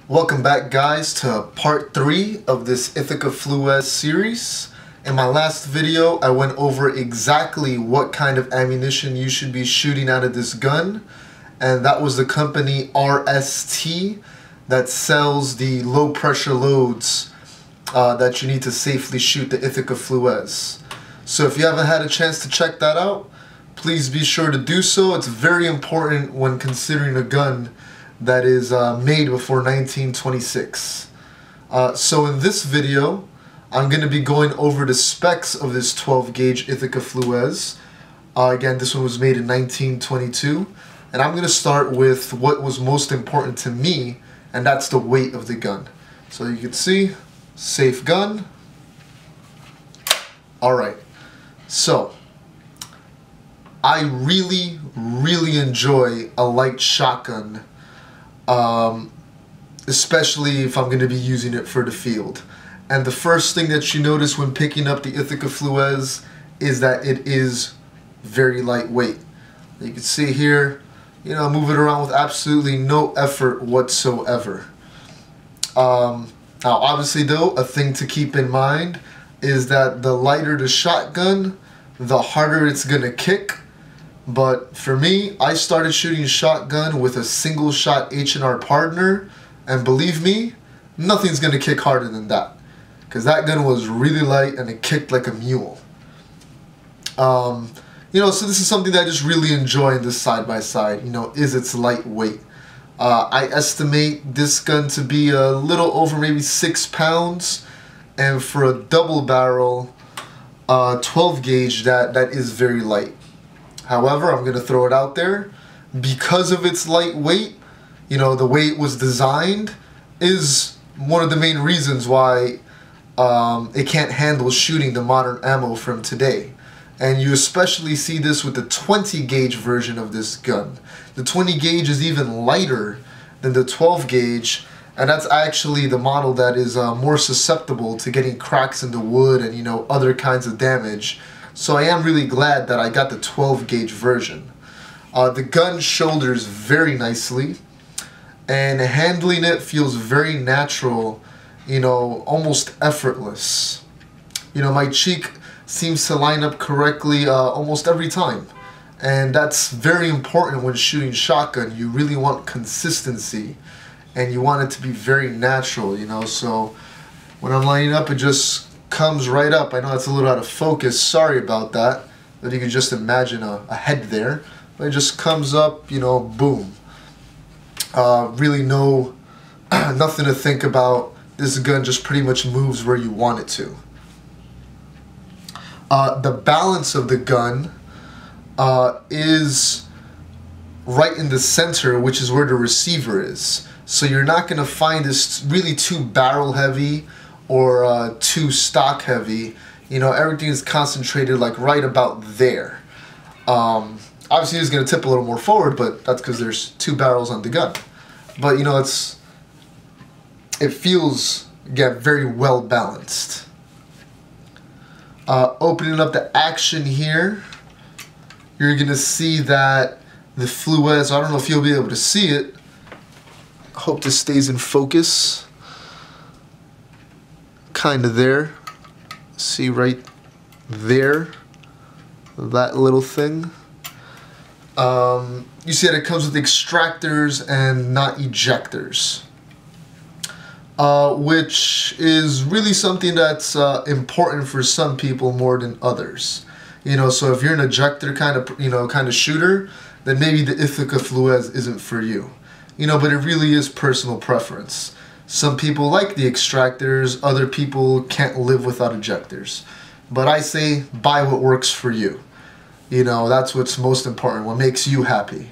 Welcome back, guys, to part 3 of this Ithaca Flues series. In my last video, I went over exactly what kind of ammunition you should be shooting out of this gun, and that was the company RST that sells the low pressure loads that you need to safely shoot the Ithaca Flues. So if you haven't had a chance to check that out, please be sure to do so. It's very important when considering a gun that is made before 1926. So in this video, I'm going to be going over the specs of this 12 gauge Ithaca Flues. Again, this one was made in 1922, and I'm going to start with what was most important to me, and that's the weight of the gun. So you can see, safe gun. Alright, so I really enjoy a light shotgun, especially if I'm going to be using it for the field. And the first thing that you notice when picking up the Ithaca Flues is that it is very lightweight. You can see here, move it around with absolutely no effort whatsoever. Now obviously though, a thing to keep in mind is that the lighter the shotgun, the harder it's gonna kick. But for me, I started shooting shotgun with a single shot H&R partner, and believe me, nothing's gonna kick harder than that, because that gun was really light and it kicked like a mule. So this is something that I just really enjoy in this side-by-side, is its lightweight. I estimate this gun to be a little over maybe 6 pounds, and for a double barrel 12 gauge, that is very light. However, I'm going to throw it out there, because of its lightweight, the way it was designed is one of the main reasons why it can't handle shooting the modern ammo from today. And you especially see this with the 20 gauge version of this gun. The 20 gauge is even lighter than the 12 gauge, and that's actually the model that is more susceptible to getting cracks in the wood and other kinds of damage. So I am really glad that I got the 12 gauge version. The gun shoulders very nicely, and handling it feels very natural, almost effortless. My cheek seems to line up correctly almost every time, and that's very important when shooting shotgun. You really want consistency, and you want it to be very natural, so when I'm lining up, it just comes right up. I know it's a little out of focus, sorry about that, but you can just imagine a head there, but it just comes up, boom. Really nothing to think about. This gun just pretty much moves where you want it to. The balance of the gun is right in the center, which is where the receiver is. So you're not going to find this really too barrel heavy or too stock heavy. Everything is concentrated like right about there. Obviously it's going to tip a little more forward, but that's because there's 2 barrels on the gun. But it feels, again, very well balanced. Opening up the action here, you're going to see that the Flues, I don't know if you'll be able to see it. I hope this stays in focus. Kind of there. See right there, that little thing. You see that it comes with extractors and not ejectors, which is really something that's important for some people more than others. So if you're an ejector kind of shooter, then maybe the Ithaca Flues isn't for you. But it really is personal preference. Some people like the extractors, other people can't live without ejectors. But I say buy what works for you. That's what's most important, what makes you happy.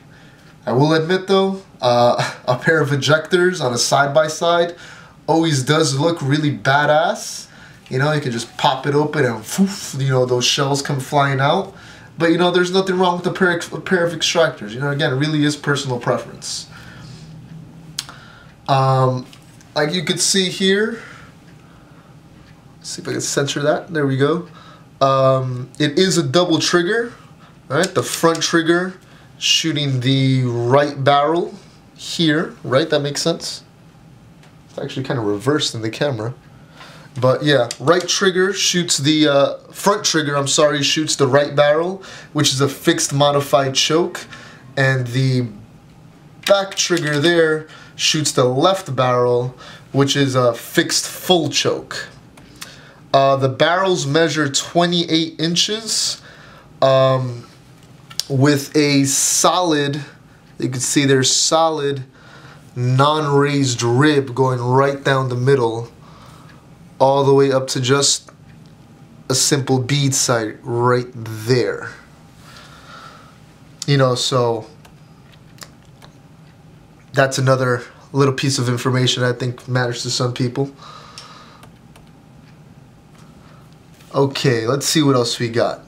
I will admit though, a pair of ejectors on a side-by-side always does look really badass. You can just pop it open and poof, those shells come flying out. But there's nothing wrong with a pair of extractors. Again, it really is personal preference. Like you could see here, see if I can center that, there we go. It is a double trigger, right? The front trigger shooting the right barrel here, right? That makes sense. It's actually kind of reversed in the camera. But yeah, right trigger shoots the, front trigger, I'm sorry, shoots the right barrel, which is a fixed modified choke. And the back trigger there shoots the left barrel, which is a fixed full choke. The barrels measure 28 inches with a solid, you can see there's solid non-raised rib going right down the middle all the way up to just a simple bead sight right there. You know, so that's another little piece of information I think matters to some people. Okay, let's see what else we got.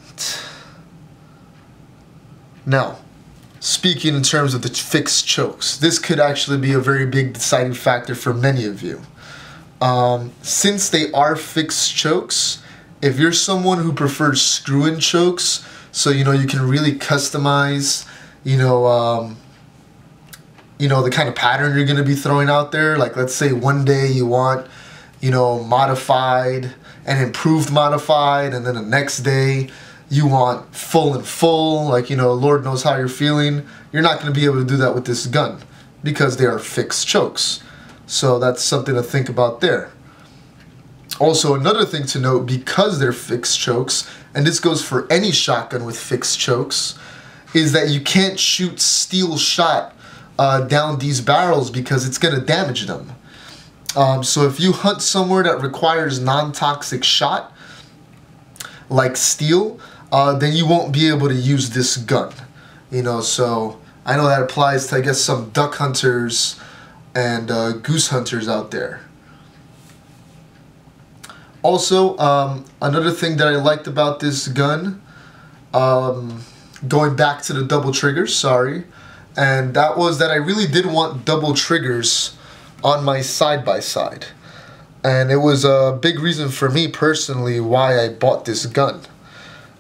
Now, speaking in terms of the fixed chokes, this could actually be a very big deciding factor for many of you. Since they are fixed chokes, if you're someone who prefers screw-in chokes, so you know you can really customize, you know, the kind of pattern you're going to be throwing out there. Like, let's say one day you want, you know, modified and improved modified, and then the next day you want full and full, like, you know, Lord knows how you're feeling. You're not going to be able to do that with this gun because they are fixed chokes. So that's something to think about there. Also, another thing to note, because they're fixed chokes, and this goes for any shotgun with fixed chokes, is that you can't shoot steel shot down these barrels because it's going to damage them. So if you hunt somewhere that requires non-toxic shot, like steel, then you won't be able to use this gun. You know, so I know that applies to, I guess, some duck hunters and goose hunters out there. Also, another thing that I liked about this gun, going back to the double triggers, sorry, and that was that I really did want double triggers on my side-by-side. And it was a big reason for me personally why I bought this gun.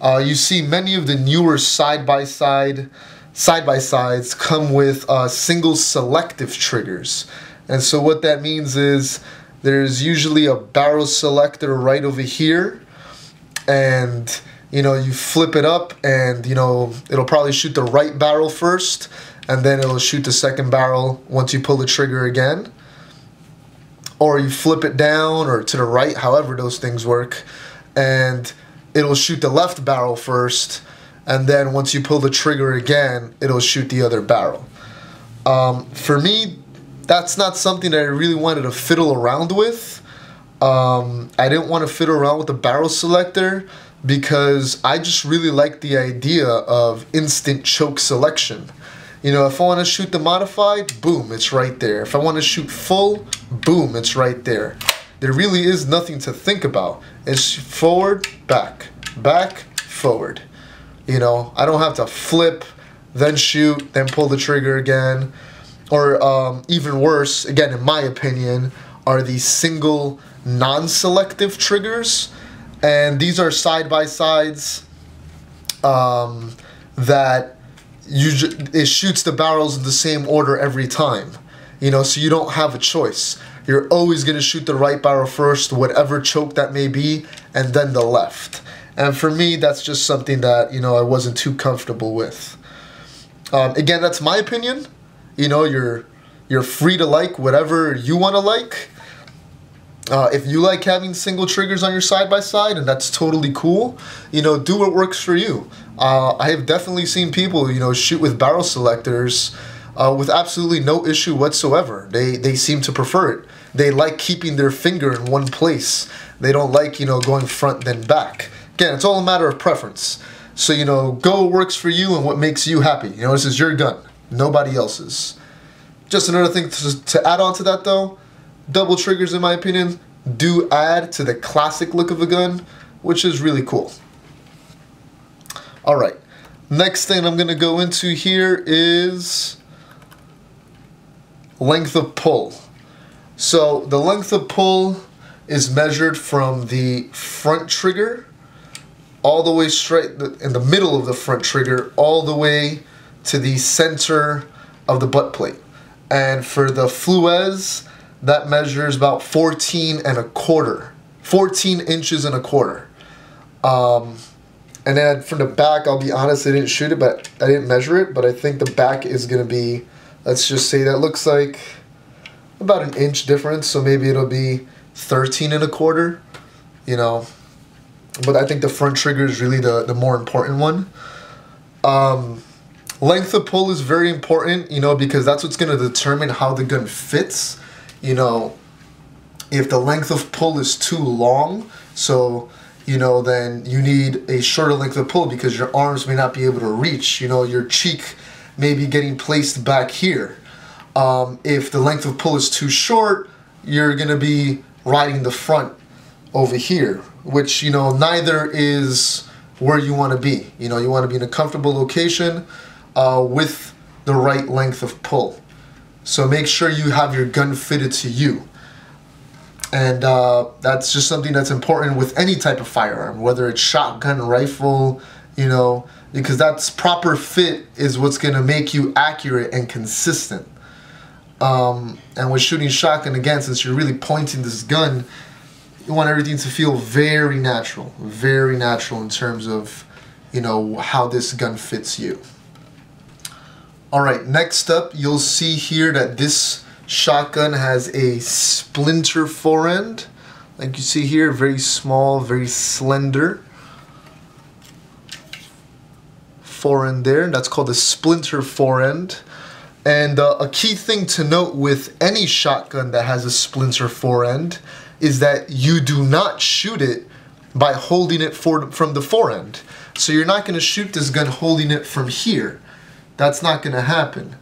You see many of the newer side-by-sides come with single selective triggers. And so what that means is there's usually a barrel selector right over here, and you know, you flip it up and you know, it'll probably shoot the right barrel first, and then it'll shoot the second barrel once you pull the trigger again. Or you flip it down or to the right, however those things work, and it'll shoot the left barrel first, and then once you pull the trigger again, it'll shoot the other barrel. For me, that's not something that I really wanted to fiddle around with. I didn't want to fiddle around with the barrel selector because I just really like the idea of instant choke selection. You know, if I want to shoot the modified, boom, it's right there. If I want to shoot full, boom, it's right there. There really is nothing to think about. It's forward, back, back, forward. You know, I don't have to flip, then shoot, then pull the trigger again. Or even worse, again, in my opinion, are these single non-selective triggers. And these are side-by-sides that it shoots the barrels in the same order every time. You know, so you don't have a choice. You're always going to shoot the right barrel first, whatever choke that may be, and then the left. And for me, that's just something that, you know, I wasn't too comfortable with. Again, that's my opinion. You know, you're free to like whatever you want to like. If you like having single triggers on your side-by-side, and that's totally cool, you know, do what works for you. I have definitely seen people, you know, shoot with barrel selectors with absolutely no issue whatsoever. They seem to prefer it. They like keeping their finger in one place. They don't like, you know, going front then back. Again, it's all a matter of preference. So, you know, go what works for you and what makes you happy. You know, this is your gun, nobody else's. Just another thing to add on to that though, double triggers, in my opinion, do add to the classic look of a gun, which is really cool. Alright, next thing I'm going to go into here is length of pull. So the length of pull is measured from the front trigger all the way straight in the middle of the front trigger all the way to the center of the butt plate. And for the Flues, that measures about 14 inches and a quarter. And then from the back, I'll be honest, I didn't shoot it, but I didn't measure it, but I think the back is gonna be, let's just say that looks like about an inch difference, so maybe it'll be 13 and a quarter, you know. But I think the front trigger is really the more important one. Length of pull is very important, you know, because that's what's gonna determine how the gun fits. You know, if the length of pull is too long, so, you know, then you need a shorter length of pull because your arms may not be able to reach, you know, your cheek may be getting placed back here. If the length of pull is too short, you're gonna be riding the front over here, which, you know, neither is where you wanna be. You know, you wanna be in a comfortable location with the right length of pull. So make sure you have your gun fitted to you. And that's just something that's important with any type of firearm, whether it's shotgun, rifle, you know, because that's proper fit is what's gonna make you accurate and consistent. And with shooting shotgun, again, since you're really pointing this gun, you want everything to feel very natural in terms of, you know, how this gun fits you. Alright, next up, you'll see here that this shotgun has a Splinter For End. Like you see here, very small, very slender forend there. That's called a Splinter For End. And a key thing to note with any shotgun that has a Splinter For End is that you do not shoot it by holding it from the forend. So you're not going to shoot this gun holding it from here. That's not going to happen.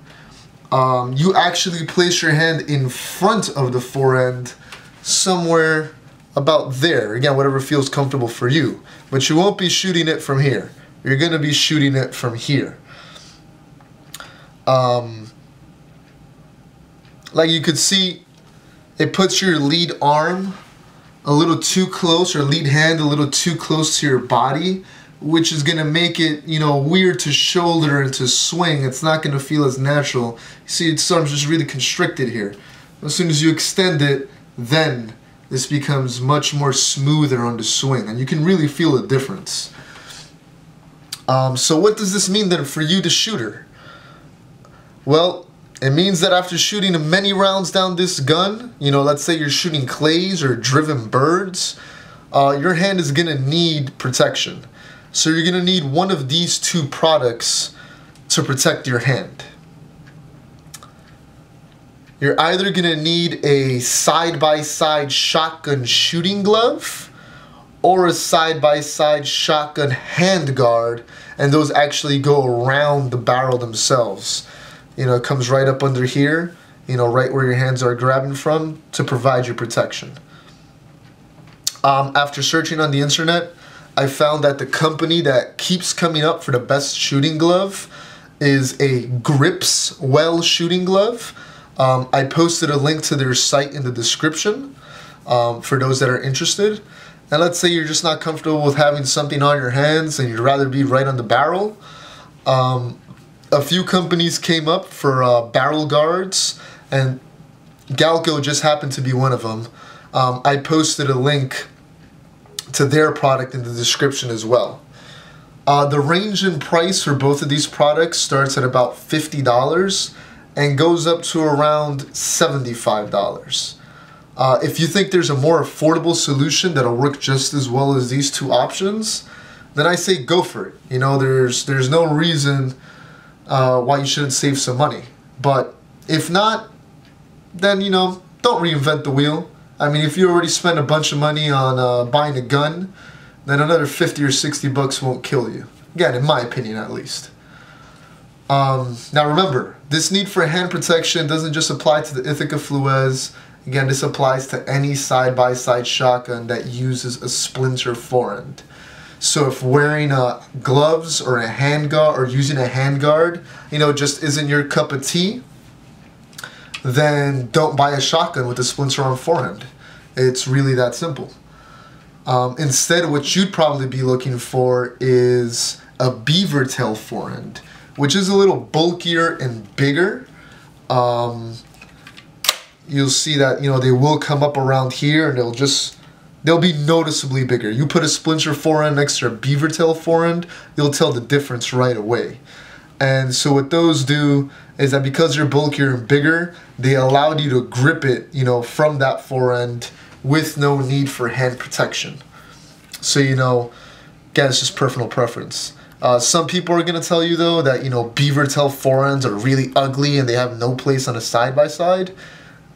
You actually place your hand in front of the forend somewhere about there. Again, whatever feels comfortable for you. But you won't be shooting it from here. You're going to be shooting it from here. Like you could see, it puts your lead arm a little too close, or lead hand a little too close to your body, which is gonna make it, you know, weird to shoulder and to swing. It's not gonna feel as natural. You see, its arm's just really constricted here. As soon as you extend it, then this becomes much more smoother on the swing, and you can really feel a difference. So what does this mean then for you, the shooter? Well, it means that after shooting many rounds down this gun, you know, let's say you're shooting clays or driven birds, your hand is gonna need protection. So you're gonna need one of these two products to protect your hand. You're either gonna need a side-by-side shotgun shooting glove or a side-by-side shotgun hand guard, and those actually go around the barrel themselves. You know, it comes right up under here, you know, right where your hands are grabbing from to provide you protection. After searching on the internet, I found that the company that keeps coming up for the best shooting glove is a Gripswell shooting glove. I posted a link to their site in the description for those that are interested. And let's say you're just not comfortable with having something on your hands and you'd rather be right on the barrel. A few companies came up for barrel guards, and Galco just happened to be one of them. I posted a link to their product in the description as well. The range in price for both of these products starts at about $50 and goes up to around $75. If you think there's a more affordable solution that'll work just as well as these two options, then I say go for it. You know, there's no reason why you shouldn't save some money. But if not, then, you know, don't reinvent the wheel. I mean, if you already spent a bunch of money on buying a gun, then another 50 or 60 bucks won't kill you. Again, in my opinion at least. Now remember, this need for hand protection doesn't just apply to the Ithaca Flues. Again, this applies to any side-by-side shotgun that uses a Splinter For End. So if wearing gloves or a handguard or using a handguard, you know, just isn't your cup of tea, then don't buy a shotgun with a Splinter on forend. It's really that simple. Instead, what you'd probably be looking for is a Beavertail forend, which is a little bulkier and bigger. you'll see that, you know, they will come up around here and they'll be noticeably bigger. You put a Splinter For End next to a Beavertail forend, you'll tell the difference right away. And so what those do is that because they're bulkier and bigger, they allow you to grip it, you know, from that forend with no need for hand protection. So, you know, again, it's just personal preference. Some people are going to tell you, though, that, you know, Beavertail forends are really ugly and they have no place on a side-by-side.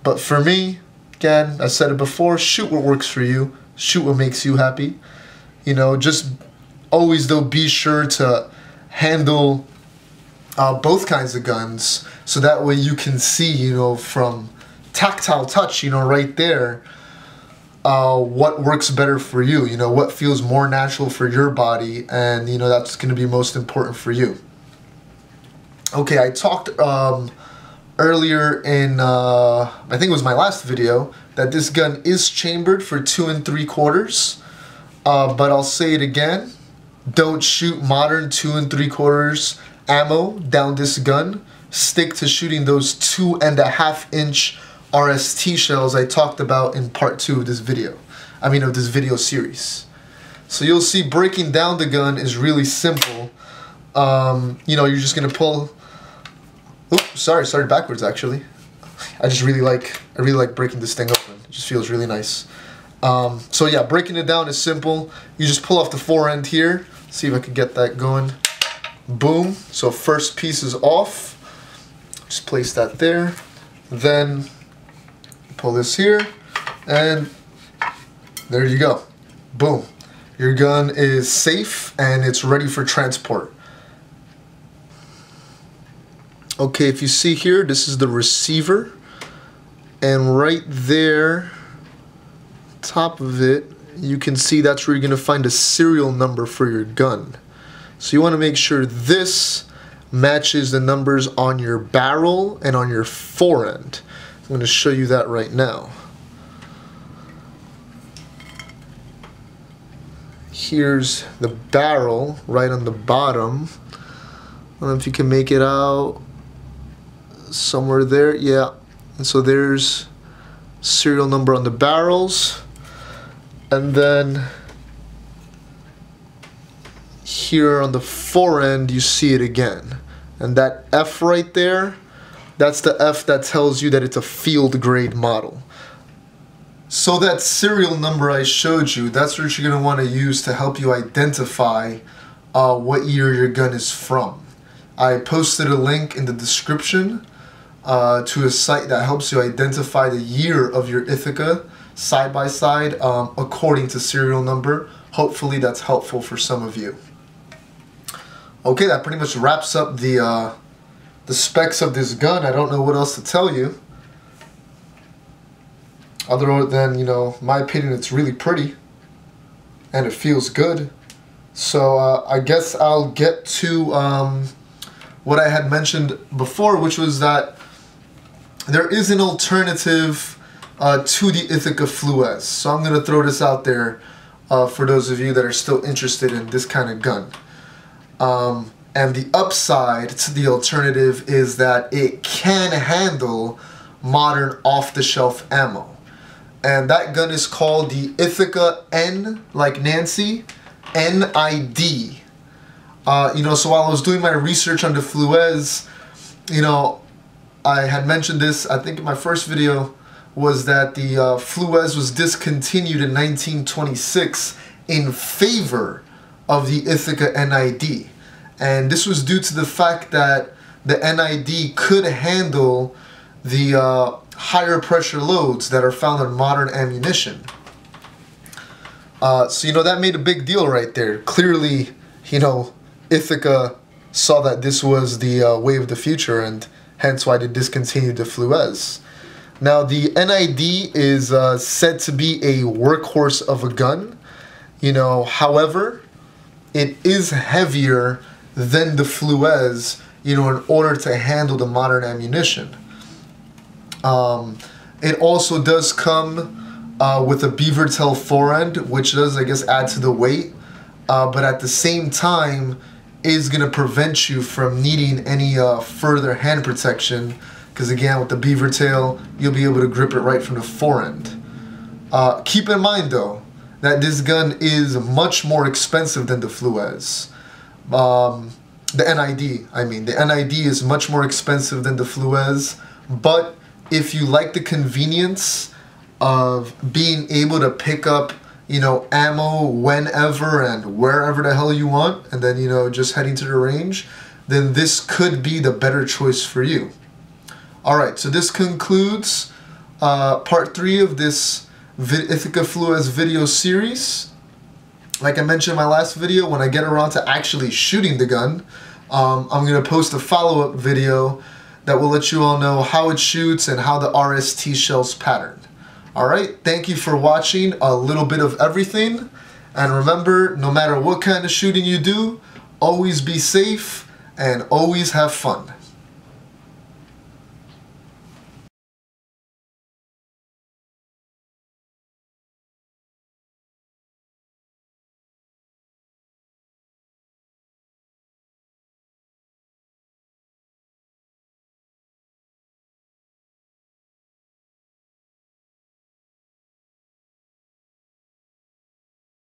But for me, again, I said it before, shoot what works for you. Shoot what makes you happy. You know, just always, though, be sure to handle both kinds of guns, so that way you can see, you know, from tactile touch, you know, right there, what works better for you, you know, what feels more natural for your body, and, you know, that's going to be most important for you. Okay, I talked earlier in, I think it was my last video, that this gun is chambered for 2 3/4, but I'll say it again, don't shoot modern 2 3/4 ammo down this gun. Stick to shooting those 2.5-inch RST shells I talked about in part 2 of this video. Of this video series. So you'll see breaking down the gun is really simple. You know, you're just gonna pull. Oops, sorry, started backwards actually. I really like breaking this thing open. It just feels really nice. So yeah, breaking it down is simple. You just pull off the forend here. See if I can get that going. Boom. So first piece is off. Just place that there. Then pull this here, and there you go. Boom. Your gun is safe and it's ready for transport. Okay, if you see here, this is the receiver, and right there, top of it, you can see that's where you're gonna find a serial number for your gun. So you want to make sure this matches the numbers on your barrel and on your forend. I'm going to show you that right now. Here's the barrel right on the bottom. I don't know if you can make it out. Somewhere there, yeah. And so there's serial number on the barrels. And then here on the forend, you see it again. And that F right there, that's the F that tells you that it's a field grade model. So that serial number I showed you, that's what you're going to want to use to help you identify what year your gun is from. I posted a link in the description to a site that helps you identify the year of your Ithaca side by side according to serial number. Hopefully that's helpful for some of you. Okay, that pretty much wraps up the specs of this gun. I don't know what else to tell you. Other than, you know, my opinion, it's really pretty. And it feels good. So I guess I'll get to what I had mentioned before, which was that there is an alternative to the Ithaca Flues. So I'm going to throw this out there for those of you that are still interested in this kind of gun. And the upside to the alternative is that it can handle modern off-the-shelf ammo. And that gun is called the Ithaca N, like Nancy, NID. You know, so while I was doing my research on the Flues, you know, I had mentioned this, I think in my first video, was that the Flues was discontinued in 1926 in favor of the Ithaca NID. And this was due to the fact that the NID could handle the higher pressure loads that are found in modern ammunition. So, you know, that made a big deal right there. Clearly, you know, Ithaca saw that this was the way of the future, and hence why they discontinued the Flues. Now, the NID is said to be a workhorse of a gun. You know, however, it is heavier than the Flues, you know, in order to handle the modern ammunition. It also does come with a Beavertail forend, which does, I guess, add to the weight, but at the same time is going to prevent you from needing any further hand protection because again, with the Beavertail, you'll be able to grip it right from the forend. Keep in mind though, that this gun is much more expensive than the Flues. The NID, I mean. The NID is much more expensive than the Flues, but if you like the convenience of being able to pick up, you know, ammo whenever and wherever the hell you want, and then, you know, just heading to the range, then this could be the better choice for you. Alright, so this concludes part 3 of this Ithaca Flues video series. Like I mentioned in my last video, when I get around to actually shooting the gun, I'm going to post a follow-up video that will let you all know how it shoots and how the RST shells pattern. Alright, thank you for watching a little bit of everything. And remember, no matter what kind of shooting you do, always be safe and always have fun.